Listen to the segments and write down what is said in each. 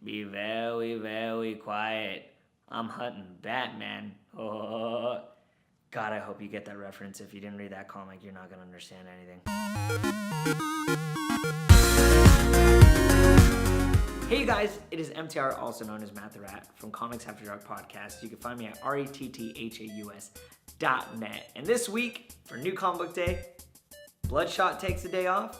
Be very, very quiet. I'm hunting Batman. Oh. God, I hope you get that reference. If you didn't read that comic, you're not going to understand anything. Hey guys, it is MTR, also known as Matt the Rat, from Comics After Dark Podcast. You can find me at retthaus.net. And this week, for New Comic Book Day, Bloodshot takes a day off,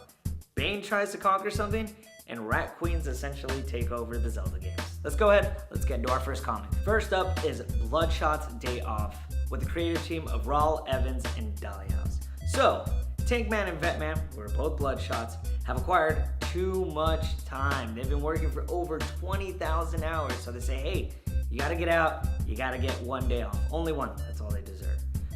Bane tries to conquer something, and Rat Queens essentially take over the Zelda games. Let's go ahead, let's get into our first comic. First up is Bloodshot's Day Off, with the creative team of Raul Evans and Dahlia's. So, Tankman and Vetman, who are both Bloodshots, have acquired too much time. They've been working for over 20,000 hours, so they say, hey, you gotta get out, you gotta get one day off. Only one, that's all they deserve.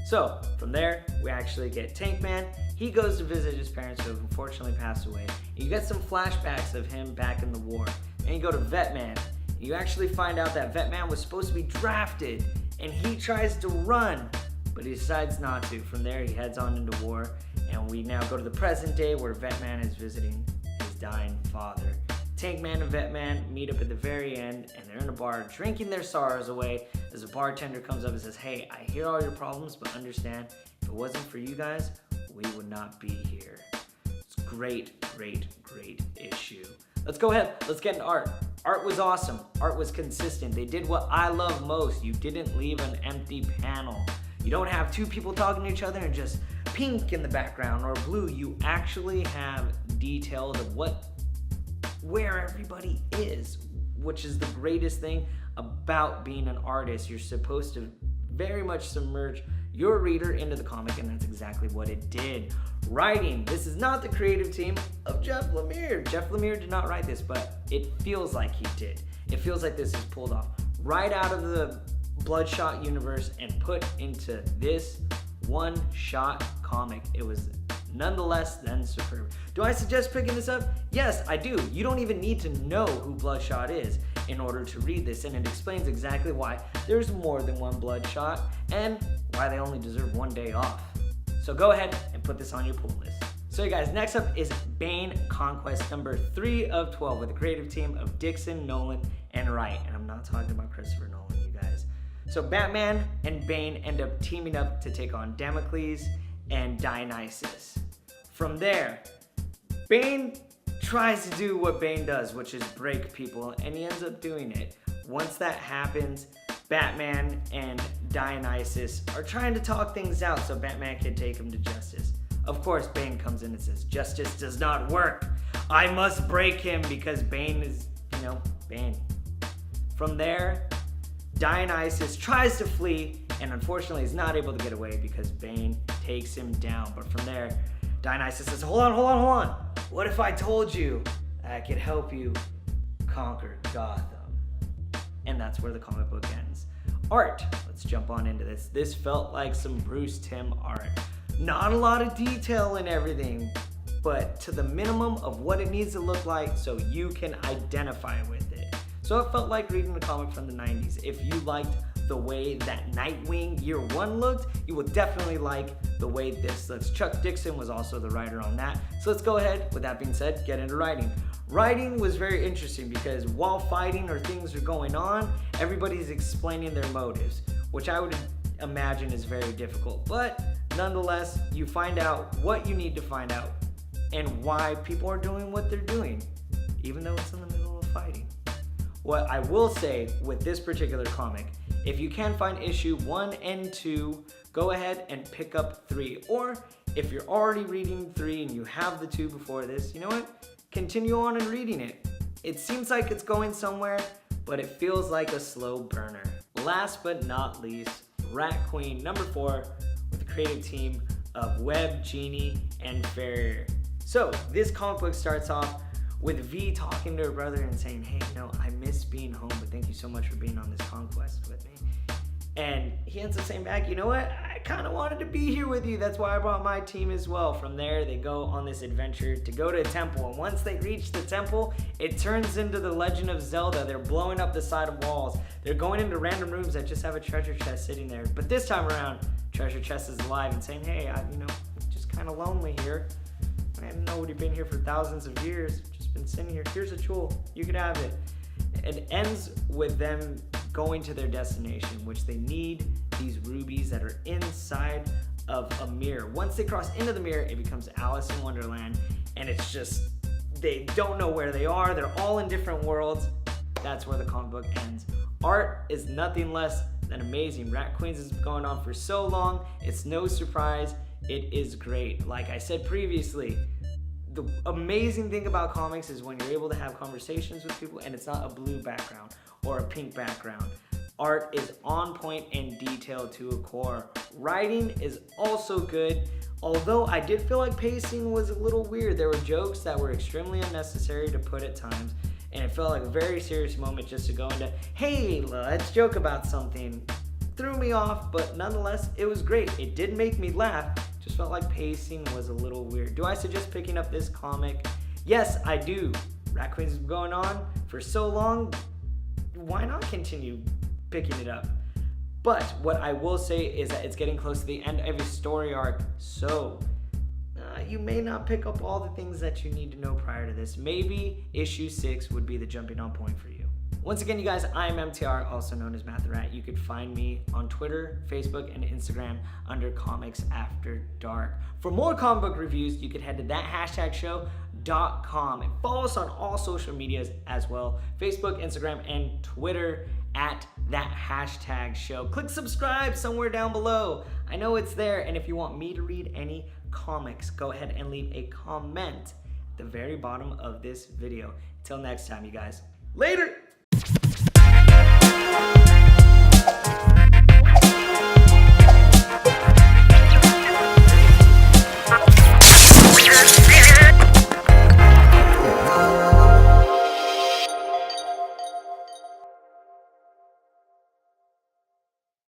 So, from there, we actually get Tankman. He goes to visit his parents who have unfortunately passed away. And you get some flashbacks of him back in the war. And you go to Vetman, and you actually find out that Vetman was supposed to be drafted, and he tries to run, but he decides not to. From there, he heads on into war, and we now go to the present day where Vetman is visiting his dying father. Tankman and Vetman meet up at the very end, and they're in a bar drinking their sorrows away as a bartender comes up and says, hey, I hear all your problems, but understand, if it wasn't for you guys, we would not be here. It's great, great, great issue. Let's go ahead, let's get into art. Art was awesome, art was consistent. They did what I love most. You didn't leave an empty panel. You don't have two people talking to each other and just pink in the background or blue. You actually have details of where everybody is, which is the greatest thing about being an artist. You're supposed to very much submerge your reader into the comic, and that's exactly what it did. Writing, this is not the creative team of Jeff Lemire. Jeff Lemire did not write this, but it feels like he did. It feels like this is pulled off right out of the Bloodshot universe and put into this one-shot comic. It was nonetheless then superb. Do I suggest picking this up? Yes, I do. You don't even need to know who Bloodshot is in order to read this, and it explains exactly why there's more than one Bloodshot and why they only deserve one day off. So go ahead and put this on your pull list. So you guys, next up is Bane Conquest number 3 of 12 with the creative team of Dixon, Nolan, and Wright. And I'm not talking about Christopher Nolan, you guys. So Batman and Bane end up teaming up to take on Damocles and Dionysus. From there, Bane tries to do what Bane does, which is break people, and he ends up doing it. Once that happens, Batman and Dionysus are trying to talk things out so Batman can take him to justice. Of course, Bane comes in and says, justice does not work. I must break him because Bane is, Bane. From there, Dionysus tries to flee and unfortunately is not able to get away because Bane takes him down. But from there, Dionysus says, hold on. What if I told you I could help you conquer Gotham? And that's where the comic book ends. Art, let's jump on into this. This felt like some Bruce Timm art. Not a lot of detail in everything, but to the minimum of what it needs to look like so you can identify with it. So it felt like reading a comic from the 90s. If you liked the way that Nightwing Year 1 looked, you will definitely like the way this looks. Chuck Dixon was also the writer on that. So let's go ahead, with that being said, get into writing. Writing was very interesting because while fighting or things are going on, everybody's explaining their motives, which I would imagine is very difficult. But nonetheless, you find out what you need to find out and why people are doing what they're doing, even though it's in the middle of fighting. What I will say with this particular comic, if you can find issue 1 and 2, go ahead and pick up 3. Or if you're already reading 3 and you have the 2 before this, you know what? Continue on and reading it. It seems like it's going somewhere, but it feels like a slow burner. Last but not least, Rat Queen number 4 with the creative team of Webb, Genie, and Ferrier. So this comic book starts off with V talking to her brother and saying, hey, I miss being home, but thank you so much for being on this conquest with me. And he ends up saying back, you know what? I kind of wanted to be here with you. That's why I brought my team as well. From there, they go on this adventure to go to a temple. And once they reach the temple, it turns into the Legend of Zelda. They're blowing up the side of walls. They're going into random rooms that just have a treasure chest sitting there. But this time around, treasure chest is alive and saying, hey, I'm just kind of lonely here. I know you've been here for thousands of years. Just been sitting here. Here's a jewel. You can have it. It ends with them going to their destination, which they need these rubies that are inside of a mirror. Once they cross into the mirror, it becomes Alice in Wonderland, and it's just, they don't know where they are. They're all in different worlds. That's where the comic book ends. Art is nothing less than amazing. Rat Queens has been going on for so long. It's no surprise. It is great. Like I said previously, the amazing thing about comics is when you're able to have conversations with people and it's not a blue background or a pink background. Art is on point and detailed to a core. Writing is also good, although I did feel like pacing was a little weird. There were jokes that were extremely unnecessary to put at times, and it felt like a very serious moment just to go into, hey, let's joke about something. Threw me off, but nonetheless, it was great. It did make me laugh. Just felt like pacing was a little weird. Do I suggest picking up this comic? Yes, I do. Rat Queens has been going on for so long. Why not continue picking it up? But what I will say is that it's getting close to the end of a story arc, so you may not pick up all the things that you need to know prior to this. Maybe issue 6 would be the jumping on point for you. Once again, you guys, I'm MTR, also known as Matt the Rat. You could find me on Twitter, Facebook, and Instagram under Comics After Dark. For more comic book reviews, you could head to thathashtagshow.com and follow us on all social medias as well. Facebook, Instagram, and Twitter at thathashtagshow. Click subscribe somewhere down below. I know it's there, and if you want me to read any comics, go ahead and leave a comment at the very bottom of this video. Until next time, you guys. Later!